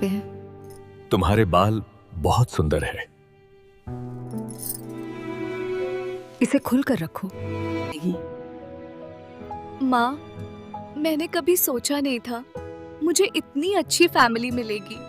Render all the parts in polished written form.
पे हैं। तुम्हारे बाल बहुत सुंदर है। इसे खुल कर रखो। नहीं माँ, मैंने कभी सोचा नहीं था मुझे इतनी अच्छी फैमिली मिलेगी।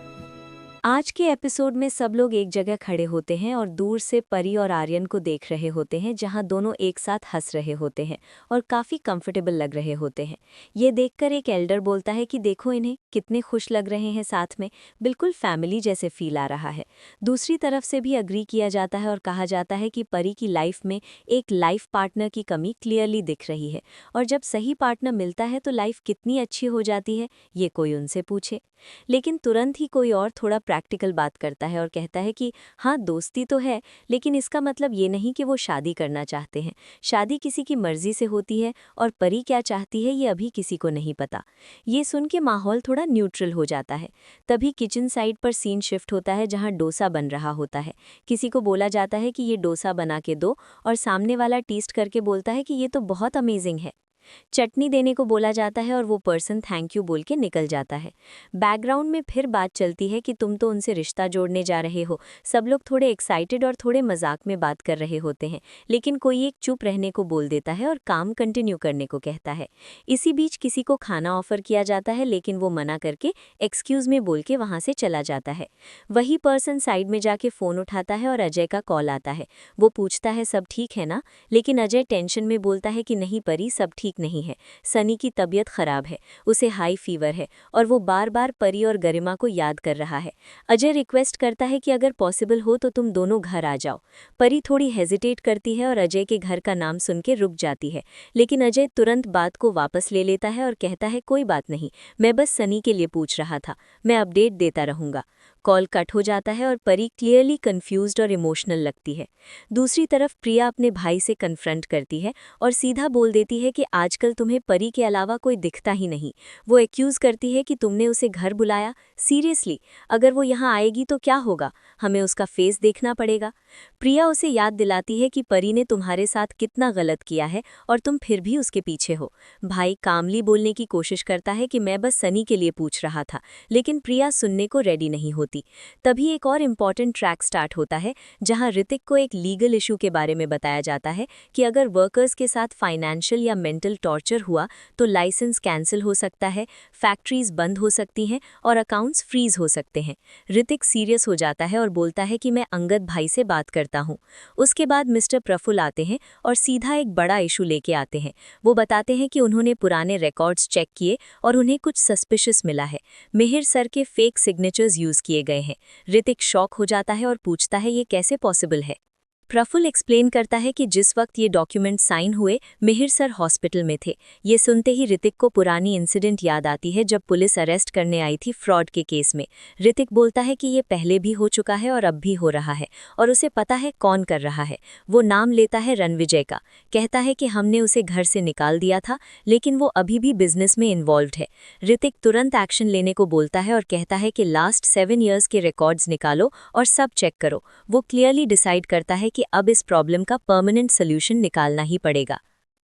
आज के एपिसोड में सब लोग एक जगह खड़े होते हैं और दूर से परी और आर्यन को देख रहे होते हैं, जहां दोनों एक साथ हंस रहे होते हैं और काफ़ी कंफर्टेबल लग रहे होते हैं। ये देखकर एक एल्डर बोलता है कि देखो इन्हें, कितने खुश लग रहे हैं साथ में, बिल्कुल फैमिली जैसे फील आ रहा है। दूसरी तरफ से भी अग्री किया जाता है और कहा जाता है कि परी की लाइफ में एक लाइफ पार्टनर की कमी क्लियरली दिख रही है, और जब सही पार्टनर मिलता है तो लाइफ कितनी अच्छी हो जाती है, ये कोई उनसे पूछे। लेकिन तुरंत ही कोई और थोड़ा प्रैक्टिकल बात करता है और कहता है कि हाँ, दोस्ती तो है, लेकिन इसका मतलब ये नहीं कि वो शादी करना चाहते हैं। शादी किसी की मर्जी से होती है और परी क्या चाहती है ये अभी किसी को नहीं पता। ये सुन के माहौल थोड़ा न्यूट्रल हो जाता है। तभी किचन साइड पर सीन शिफ्ट होता है, जहाँ डोसा बन रहा होता है। किसी को बोला जाता है कि ये डोसा बना के दो, और सामने वाला टेस्ट करके बोलता है कि ये तो बहुत अमेजिंग है। चटनी देने को बोला जाता है और वो पर्सन थैंक यू बोल के निकल जाता है। बैकग्राउंड में फिर बात चलती है कि तुम तो उनसे रिश्ता जोड़ने जा रहे हो। सब लोग थोड़े एक्साइटेड और थोड़े मजाक में बात कर रहे होते हैं, लेकिन कोई एक चुप रहने को बोल देता है और काम कंटिन्यू करने को कहता है। इसी बीच किसी को खाना ऑफर किया जाता है, लेकिन वो मना करके एक्सक्यूज में बोल के वहाँ से चला जाता है। वही पर्सन साइड में जाके फ़ोन उठाता है और अजय का कॉल आता है। वो पूछता है सब ठीक है ना, लेकिन अजय टेंशन में बोलता है कि नहीं परी, सब ठीक नहीं है। सनी की तबीयत खराब है, उसे हाई फीवर है और वो बार बार परी और गरिमा को याद कर रहा है। अजय रिक्वेस्ट करता है कि अगर पॉसिबल हो तो तुम दोनों घर आ जाओ। परी थोड़ी हेजिटेट करती है और अजय के घर का नाम सुन के रुक जाती है, लेकिन अजय तुरंत बात को वापस ले लेता है और कहता है कोई बात नहीं, मैं बस सनी के लिए पूछ रहा था, मैं अपडेट देता रहूंगा। कॉल कट हो जाता है और परी क्लियरली कंफ्यूज्ड और इमोशनल लगती है। दूसरी तरफ प्रिया अपने भाई से कन्फ्रंट करती है और सीधा बोल देती है कि आजकल तुम्हें परी के अलावा कोई दिखता ही नहीं। वो एक्यूज़ करती है कि तुमने उसे घर बुलाया, सीरियसली, अगर वो यहाँ आएगी तो क्या होगा, हमें उसका फेस देखना पड़ेगा। प्रिया उसे याद दिलाती है कि परी ने तुम्हारे साथ कितना गलत किया है और तुम फिर भी उसके पीछे हो। भाई कामली बोलने की कोशिश करता है कि मैं बस सनी के लिए पूछ रहा था, लेकिन प्रिया सुनने को रेडी नहीं होती। तभी एक और इम्पॉर्टेंट ट्रैक स्टार्ट होता है, जहां ऋतिक को एक लीगल इशू के बारे में बताया जाता है कि अगर वर्कर्स के साथ फाइनेंशियल या मेंटल टॉर्चर हुआ तो लाइसेंस कैंसिल हो सकता है, फैक्ट्रीज बंद हो सकती हैं और अकाउंट्स फ्रीज हो सकते हैं। ऋतिक सीरियस हो जाता है और बोलता है कि मैं अंगद भाई से बात करता हूँ। उसके बाद मिस्टर प्रफुल्ल आते हैं और सीधा एक बड़ा इशू लेके आते हैं। वो बताते हैं कि उन्होंने पुराने रिकॉर्ड्स चेक किए और उन्हें कुछ सस्पिशियस मिला है। मिहिर सर के फेक सिग्नेचर्स यूज किए गए हैं। ऋतिक शॉक हो जाता है और पूछता है ये कैसे पॉसिबल है। प्रफुल्ल एक्सप्लेन करता है कि जिस वक्त ये डॉक्यूमेंट साइन हुए मिहिर सर हॉस्पिटल में थे। ये सुनते ही ऋतिक को पुरानी इंसिडेंट याद आती है जब पुलिस अरेस्ट करने आई थी फ्रॉड के केस में। ऋतिक बोलता है कि ये पहले भी हो चुका है और अब भी हो रहा है और उसे पता है कौन कर रहा है। वो नाम लेता है रणविजय का। कहता है कि हमने उसे घर से निकाल दिया था, लेकिन वो अभी भी बिजनेस में इन्वॉल्व्ड है। ऋतिक तुरंत एक्शन लेने को बोलता है और कहता है कि लास्ट 7 ईयर्स के रिकॉर्ड्स निकालो और सब चेक करो। वो क्लियरली डिसाइड करता है कि अब इस प्रॉब्लम का परमानेंट सोल्यूशन निकालना ही पड़ेगा।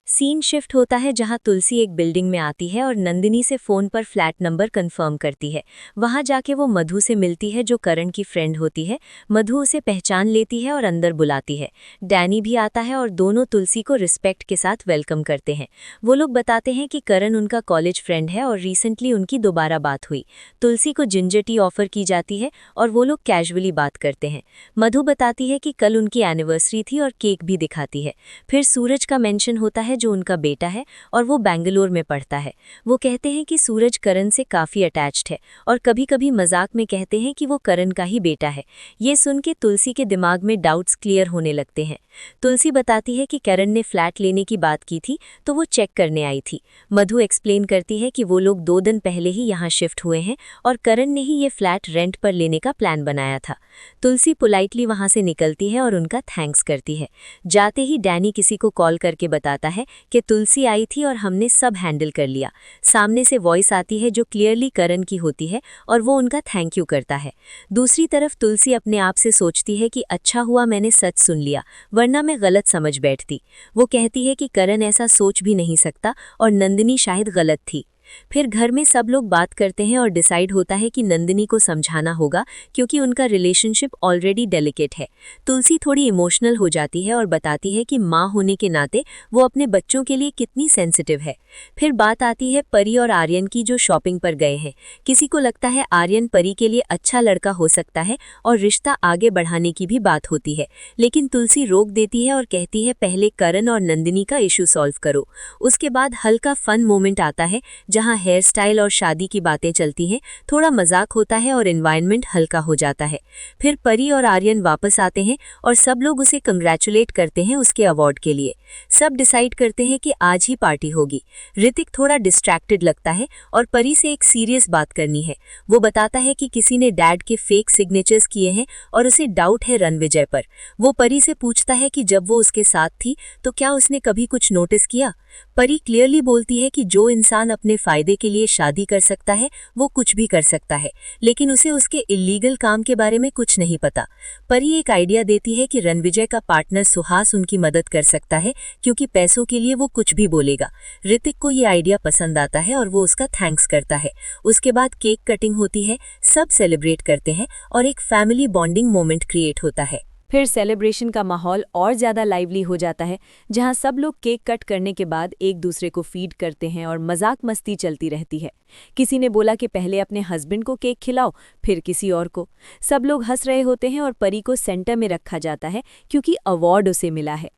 सीन शिफ्ट होता है, जहां तुलसी एक बिल्डिंग में आती है और नंदिनी से फ़ोन पर फ्लैट नंबर कंफर्म करती है। वहां जाके वो मधु से मिलती है, जो करण की फ्रेंड होती है। मधु उसे पहचान लेती है और अंदर बुलाती है। डैनी भी आता है और दोनों तुलसी को रिस्पेक्ट के साथ वेलकम करते हैं। वो लोग बताते हैं कि करण उनका कॉलेज फ्रेंड है और रिसेंटली उनकी दोबारा बात हुई। तुलसी को जिंजर टी ऑफर की जाती है और वो लोग कैजुअली बात करते हैं। मधु बताती है कि कल उनकी एनिवर्सरी थी और केक भी दिखाती है। फिर सूरज का मेंशन होता है, जो उनका बेटा है और वो बेंगलोर में पढ़ता है। वो कहते हैं कि सूरज करण से काफ़ी अटैच्ड है और कभी कभी मजाक में कहते हैं कि वो करण का ही बेटा है। ये सुन के तुलसी के दिमाग में डाउट्स क्लियर होने लगते हैं। तुलसी बताती है कि करण ने फ्लैट लेने की बात की थी तो वो चेक करने आई थी। मधु एक्सप्लेन करती है कि वो लोग 2 दिन पहले ही यहाँ शिफ्ट हुए हैं और करण ने ही ये फ्लैट रेंट पर लेने का प्लान बनाया था। तुलसी पोलाइटली वहाँ से निकलती है और उनका थैंक्स करती है। जाते ही डैनी किसी को कॉल करके बताता है कि तुलसी आई थी और हमने सब हैंडल कर लिया। सामने से वॉइस आती है जो क्लियरली करण की होती है और वो उनका थैंक यू करता है। दूसरी तरफ तुलसी अपने आप से सोचती है कि अच्छा हुआ मैंने सच सुन लिया, वरना मैं गलत समझ बैठती। वो कहती है कि करण ऐसा सोच भी नहीं सकता और नंदिनी शायद गलत थी। फिर घर में सब लोग बात करते हैं और डिसाइड होता है कि नंदिनी को समझाना होगा क्योंकि उनका रिलेशनशिप ऑलरेडी डेलिकेट है। तुलसी थोड़ी इमोशनल हो जाती है और बताती है कि माँ होने के नाते वो अपने बच्चों के लिए कितनी सेंसिटिव है। फिर बात आती है परी और आर्यन की, जो शॉपिंग पर गए हैं। किसी को लगता है आर्यन परी के लिए अच्छा लड़का हो सकता है और रिश्ता आगे बढ़ाने की भी बात होती है, लेकिन तुलसी रोक देती है और कहती है पहले करण और नंदिनी का इशू सॉल्व करो। उसके बाद हल्का फन मोमेंट आता है जहां हेयर स्टाइल और शादी की बातें चलती हैं, थोड़ा मजाक होता है और एनवायरनमेंट हल्का हो जाता है। फिर परी और आर्यन वापस आते हैं और सब लोग उसे कंग्रेचुलेट करते हैं उसके अवार्ड के लिए। सब डिसाइड करते हैं कि आज ही पार्टी होगी। ऋतिक थोड़ा डिस्ट्रैक्टेड लगता है और परी से एक सीरियस बात करनी है। वो बताता है कि किसी ने डैड के फेक सिग्नेचर्स किए हैं और उसे डाउट है रणविजय पर। वो परी से पूछता है कि जब वो उसके साथ थी तो क्या उसने कभी कुछ नोटिस किया। परी क्लियरली बोलती है कि जो इंसान अपने फायदे के लिए शादी कर सकता है वो कुछ भी कर सकता है, लेकिन उसे उसके इल्लीगल काम के बारे में कुछ नहीं पता। परी एक आइडिया देती है कि रणविजय का पार्टनर सुहास उनकी मदद कर सकता है क्योंकि पैसों के लिए वो कुछ भी बोलेगा। ऋतिक को ये आइडिया पसंद आता है और वो उसका थैंक्स करता है। उसके बाद केक कटिंग होती है, सब सेलिब्रेट करते हैं और एक फैमिली बॉन्डिंग मोमेंट क्रिएट होता है। फिर सेलिब्रेशन का माहौल और ज़्यादा लाइवली हो जाता है, जहां सब लोग केक कट करने के बाद एक दूसरे को फीड करते हैं और मजाक मस्ती चलती रहती है। किसी ने बोला कि पहले अपने हस्बैंड को केक खिलाओ, फिर किसी और को। सब लोग हंस रहे होते हैं और परी को सेंटर में रखा जाता है क्योंकि अवार्ड उसे मिला है।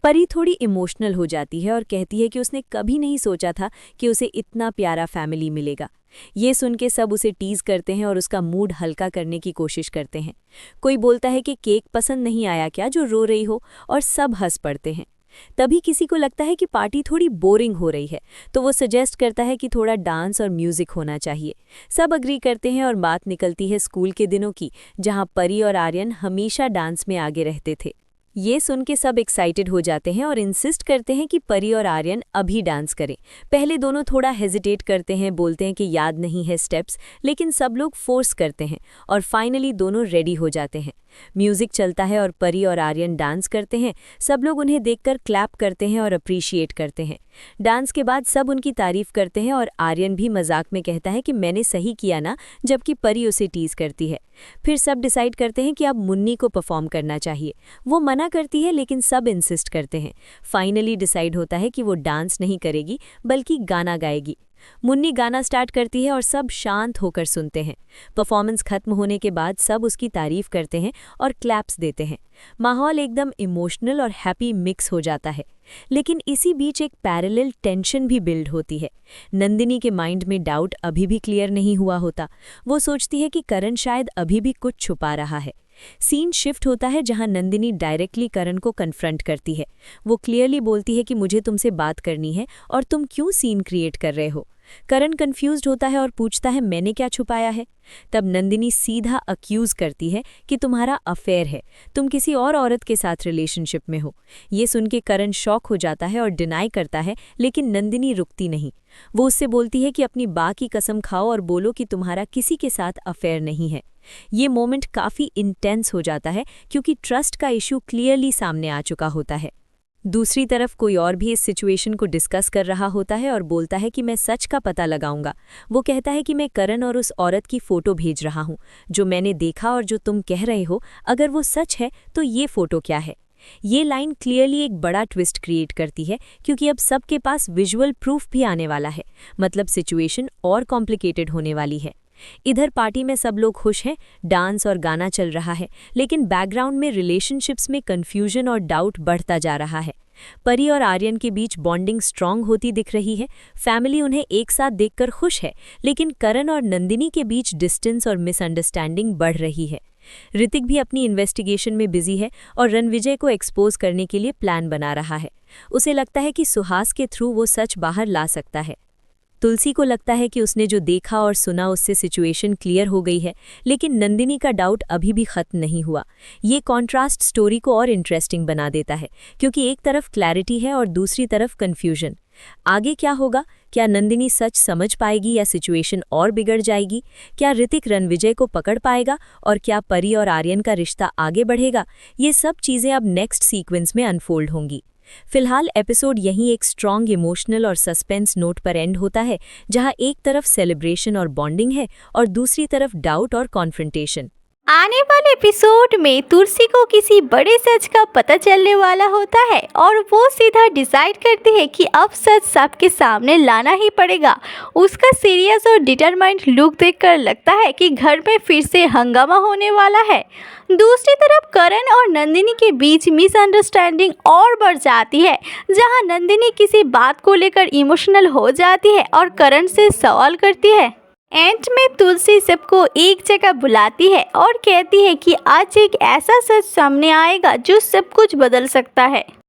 परी थोड़ी इमोशनल हो जाती है और कहती है कि उसने कभी नहीं सोचा था कि उसे इतना प्यारा फैमिली मिलेगा। ये सुन के सब उसे टीज करते हैं और उसका मूड हल्का करने की कोशिश करते हैं। कोई बोलता है कि केक पसंद नहीं आया क्या जो रो रही हो, और सब हंस पड़ते हैं। तभी किसी को लगता है कि पार्टी थोड़ी बोरिंग हो रही है, तो वो सजेस्ट करता है कि थोड़ा डांस और म्यूजिक होना चाहिए। सब अग्री करते हैं और बात निकलती है स्कूल के दिनों की, जहां परी और आर्यन हमेशा डांस में आगे रहते थे। ये सुन के सब एक्साइटेड हो जाते हैं और इंसिस्ट करते हैं कि परी और आर्यन अभी डांस करें। पहले दोनों थोड़ा हेजिटेट करते हैं, बोलते हैं कि याद नहीं है स्टेप्स, लेकिन सब लोग फोर्स करते हैं और फाइनली दोनों रेडी हो जाते हैं। म्यूजिक चलता है और परी और आर्यन डांस करते हैं। सब लोग उन्हें देखकर क्लैप करते हैं और अप्रिशिएट करते हैं। डांस के बाद सब उनकी तारीफ करते हैं और आर्यन भी मजाक में कहता है कि मैंने सही किया ना, जबकि परी उसे टीज करती है। फिर सब डिसाइड करते हैं कि अब मुन्नी को परफॉर्म करना चाहिए। वो मना करती है लेकिन सब इंसिस्ट करते हैं। फाइनली डिसाइड होता है कि वो डांस नहीं करेगी बल्कि गाना गाएगी। मुन्नी गाना स्टार्ट करती है और सब शांत होकर सुनते हैं। परफॉर्मेंस खत्म होने के बाद सब उसकी तारीफ करते हैं और क्लैप्स देते हैं। माहौल एकदम इमोशनल और हैप्पी मिक्स हो जाता है। लेकिन इसी बीच एक पैरेलल टेंशन भी बिल्ड होती है। नंदिनी के माइंड में डाउट अभी भी क्लियर नहीं हुआ होता। वो सोचती है कि करण शायद अभी भी कुछ छुपा रहा है। सीन शिफ्ट होता है जहां नंदिनी डायरेक्टली करण को कन्फ्रंट करती है। वो क्लियरली बोलती है कि मुझे तुमसे बात करनी है और तुम क्यों सीन क्रिएट कर रहे हो। करण कंफ्यूज्ड होता है और पूछता है मैंने क्या छुपाया है। तब नंदिनी सीधा अक्यूज करती है कि तुम्हारा अफेयर है, तुम किसी और औरत के साथ रिलेशनशिप में हो। ये सुन के करण शॉक हो जाता है और डिनाई करता है, लेकिन नंदिनी रुकती नहीं। वो उससे बोलती है कि अपनी बा की कसम खाओ और बोलो कि तुम्हारा किसी के साथ अफेयर नहीं है। ये मोमेंट काफ़ी इंटेंस हो जाता है क्योंकि ट्रस्ट का इशू क्लियरली सामने आ चुका होता है। दूसरी तरफ कोई और भी इस सिचुएशन को डिस्कस कर रहा होता है और बोलता है कि मैं सच का पता लगाऊंगा। वो कहता है कि मैं करण और उस औरत की फ़ोटो भेज रहा हूँ जो मैंने देखा, और जो तुम कह रहे हो अगर वो सच है तो ये फ़ोटो क्या है। ये लाइन क्लियरली एक बड़ा ट्विस्ट क्रिएट करती है क्योंकि अब सबके पास विजुअल प्रूफ भी आने वाला है, मतलब सिचुएशन और कॉम्प्लिकेटेड होने वाली है। इधर पार्टी में सब लोग खुश हैं, डांस और गाना चल रहा है, लेकिन बैकग्राउंड में रिलेशनशिप्स में कंफ्यूजन और डाउट बढ़ता जा रहा है। परी और आर्यन के बीच बॉन्डिंग स्ट्रांग होती दिख रही है। फैमिली उन्हें एक साथ देखकर खुश है, लेकिन करण और नंदिनी के बीच डिस्टेंस और मिसअंडरस्टैंडिंग बढ़ रही है। ऋतिक भी अपनी इन्वेस्टिगेशन में बिजी है और रणविजय को एक्सपोज करने के लिए प्लान बना रहा है। उसे लगता है कि सुहास के थ्रू वो सच बाहर ला सकता है। तुलसी को लगता है कि उसने जो देखा और सुना उससे सिचुएशन क्लियर हो गई है, लेकिन नंदिनी का डाउट अभी भी खत्म नहीं हुआ। ये कॉन्ट्रास्ट स्टोरी को और इंटरेस्टिंग बना देता है क्योंकि एक तरफ क्लैरिटी है और दूसरी तरफ कन्फ्यूजन। आगे क्या होगा? क्या नंदिनी सच समझ पाएगी या सिचुएशन और बिगड़ जाएगी? क्या ऋतिक रणविजय को पकड़ पाएगा और क्या परी और आर्यन का रिश्ता आगे बढ़ेगा? ये सब चीज़ें अब नेक्स्ट सीक्वेंस में अनफोल्ड होंगी। फिलहाल एपिसोड यहीं एक स्ट्रॉन्ग इमोशनल और सस्पेंस नोट पर एंड होता है, जहां एक तरफ सेलिब्रेशन और बॉन्डिंग है और दूसरी तरफ डाउट और कॉन्फ्रंटेशन। आने वाले एपिसोड में तुलसी को किसी बड़े सच का पता चलने वाला होता है और वो सीधा डिसाइड करती है कि अब सच सबके सामने लाना ही पड़ेगा। उसका सीरियस और डिटरमाइंड लुक देखकर लगता है कि घर में फिर से हंगामा होने वाला है। दूसरी तरफ करण और नंदिनी के बीच मिसअंडरस्टैंडिंग और बढ़ जाती है, जहां नंदिनी किसी बात को लेकर इमोशनल हो जाती है और करण से सवाल करती है। एंड में तुलसी सबको एक जगह बुलाती है और कहती है कि आज एक ऐसा सच सामने आएगा जो सब कुछ बदल सकता है।